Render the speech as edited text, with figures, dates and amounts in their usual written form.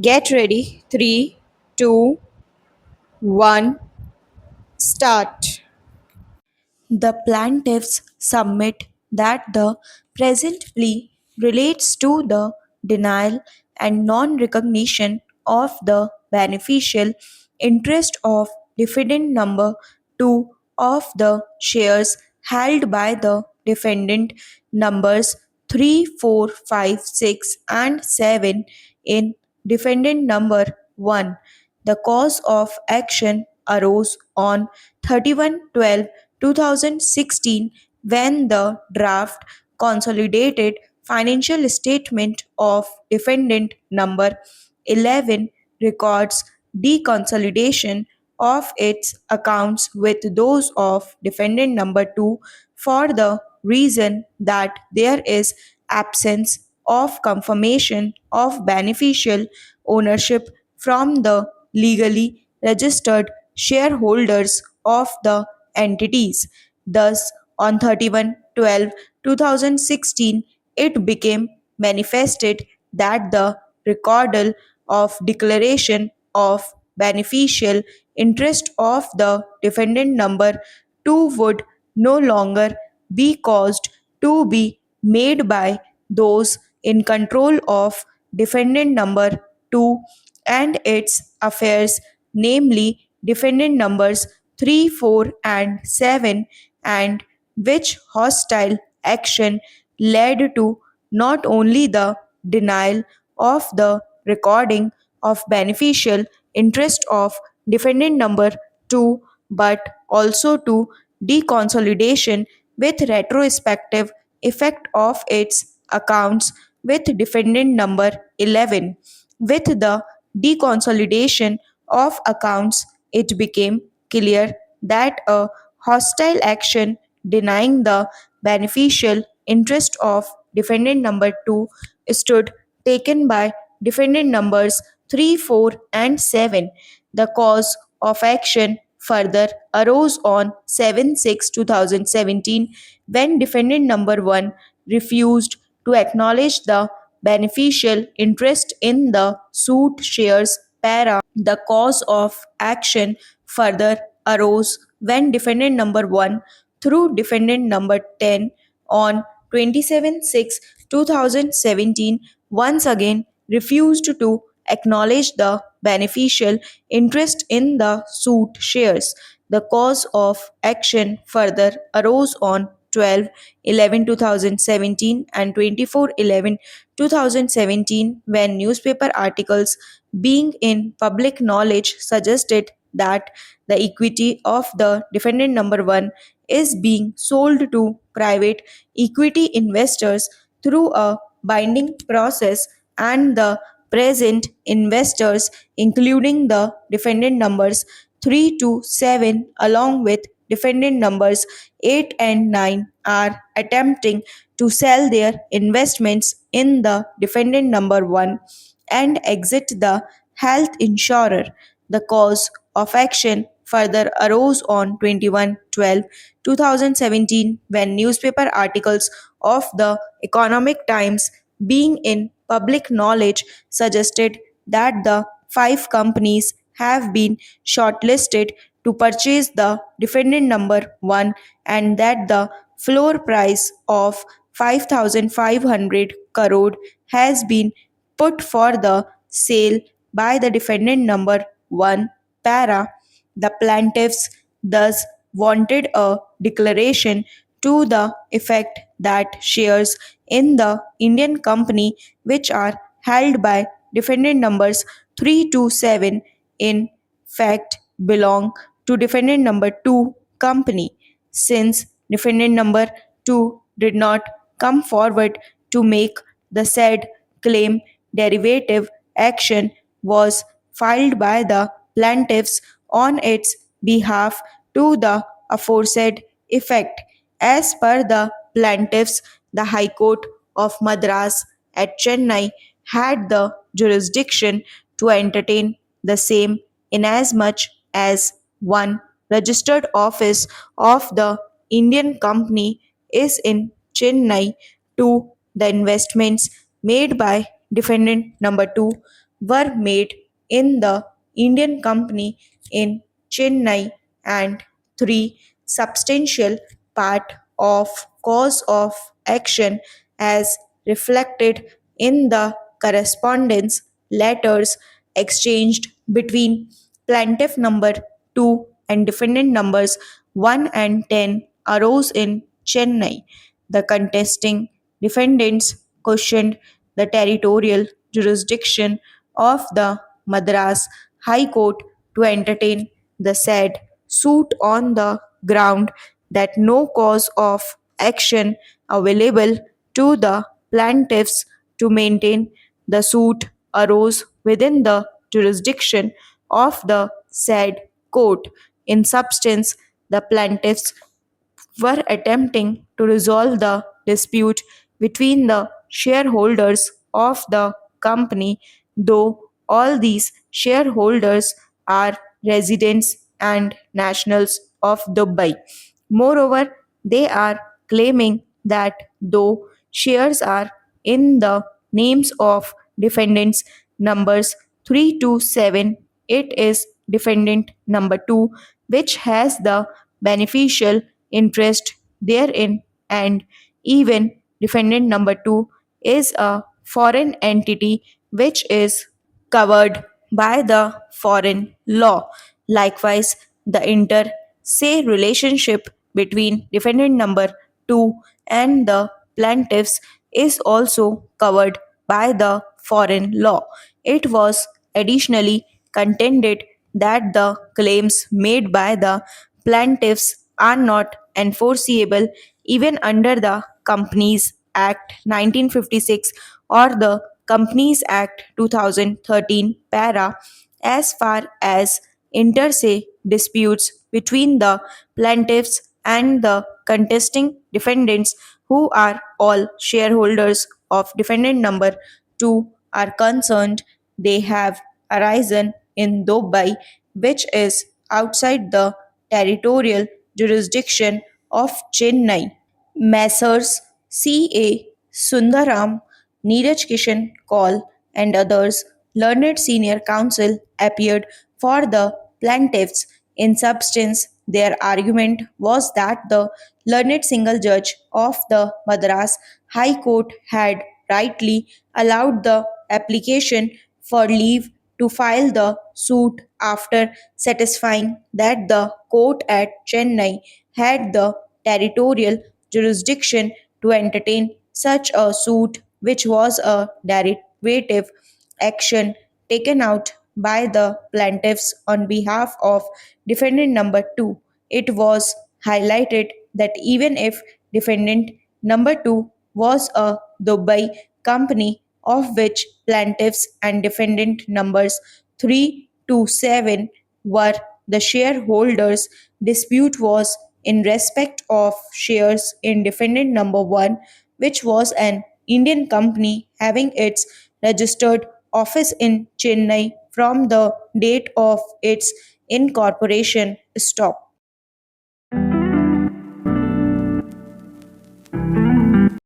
Get ready. Three, two, one, start. The plaintiffs submit that the present plea relates to the denial and non recognition of the beneficial interest of defendant number 2 of the shares held by the defendant numbers 3, 4, 5, 6, and 7 in defendant number 1. The cause of action arose on 31/12/2016 when the draft consolidated financial statement of defendant number 11 records deconsolidation of its accounts with those of defendant number 2 for the reason that there is absence of confirmation of beneficial ownership from the legally registered shareholders of the entities. Thus, on 31/12/2016, it became manifested that the recordal of declaration of beneficial interest of the defendant number 2 would no longer be caused to be made by those in control of defendant number 2 and its affairs, namely defendant numbers 3, 4, and 7, and which hostile action led to not only the denial of the recording of beneficial interest of defendant number 2 but also to deconsolidation with retrospective effect of its accounts with defendant number 11. With the deconsolidation of accounts, it became clear that a hostile action denying the beneficial interest of defendant number 2 stood taken by defendant numbers 3, 4, and 7. The cause of action further arose on 7/6/2017 when defendant number 1 refused to acknowledge the beneficial interest in the suit shares para. The cause of action further arose when defendant number 1 through defendant number 10 on 27/6/2017 once again refused to acknowledge the beneficial interest in the suit shares. The cause of action further arose on 12/11/2017 and 24/11/2017 when newspaper articles being in public knowledge suggested that the equity of the defendant number 1 is being sold to private equity investors through a binding process and the present investors including the defendant numbers 3 to 7 along with defendant numbers 8 and 9 are attempting to sell their investments in the defendant number 1 and exit the health insurer. The cause of action further arose on 21/12/2017 when newspaper articles of the Economic Times being in public knowledge suggested that the five companies have been shortlisted to purchase the defendant number 1 and that the floor price of 5,500 crore has been put for the sale by the defendant number 1 para. The plaintiffs thus wanted a declaration to the effect that shares in the Indian company which are held by defendant numbers 3 to 7 in fact belong to defendant number 2 company. Since defendant number 2 did not come forward to make the said claim, derivative action was filed by the plaintiffs on its behalf to the aforesaid effect. As per the plaintiffs, the High Court of Madras at Chennai had the jurisdiction to entertain the same inasmuch as one registered office of the Indian company is in Chennai. 2. The investments made by defendant number 2 were made in the Indian company in Chennai, and 3. Substantial part of cause of action as reflected in the correspondence letters exchanged between plaintiff number 2 and defendant numbers 1 and 10 arose in Chennai. The contesting defendants questioned the territorial jurisdiction of the Madras High Court to entertain the said suit on the ground that no cause of action available to the plaintiffs to maintain the suit arose within the jurisdiction of the said court. In substance, the plaintiffs were attempting to resolve the dispute between the shareholders of the company, though all these shareholders are residents and nationals of Dubai. Moreover, they are claiming that though shares are in the names of defendants numbers 3 to 7, it is defendant number 2 which has the beneficial interest therein, and even defendant number 2 is a foreign entity which is covered by the foreign law. Likewise, the inter se relationship between defendant number 2 and the plaintiffs is also covered by the foreign law. It was additionally contended that the claims made by the plaintiffs are not enforceable even under the Companies Act 1956 or the Companies Act 2013 para as far as inter se disputes between the plaintiffs and the contesting defendants, who are all shareholders of defendant number 2, are concerned. They have arisen in Dubai, which is outside the territorial jurisdiction of Chennai. Messrs. C.A. Sundaram, Neeraj Kishan Kaul, and others, learned senior counsel, appeared for the plaintiffs. In substance, their argument was that the learned single judge of the Madras High Court had rightly allowed the application for leave to file the suit after satisfying that the court at Chennai had the territorial jurisdiction to entertain such a suit, which was a derivative action taken out by the plaintiffs on behalf of defendant number 2. It was highlighted that even if defendant number 2 was a Dubai company, of which plaintiffs and defendant numbers 3 to 7 were the shareholders, dispute was in respect of shares in defendant number 1, which was an Indian company having its registered office in Chennai from the date of its incorporation. Stop.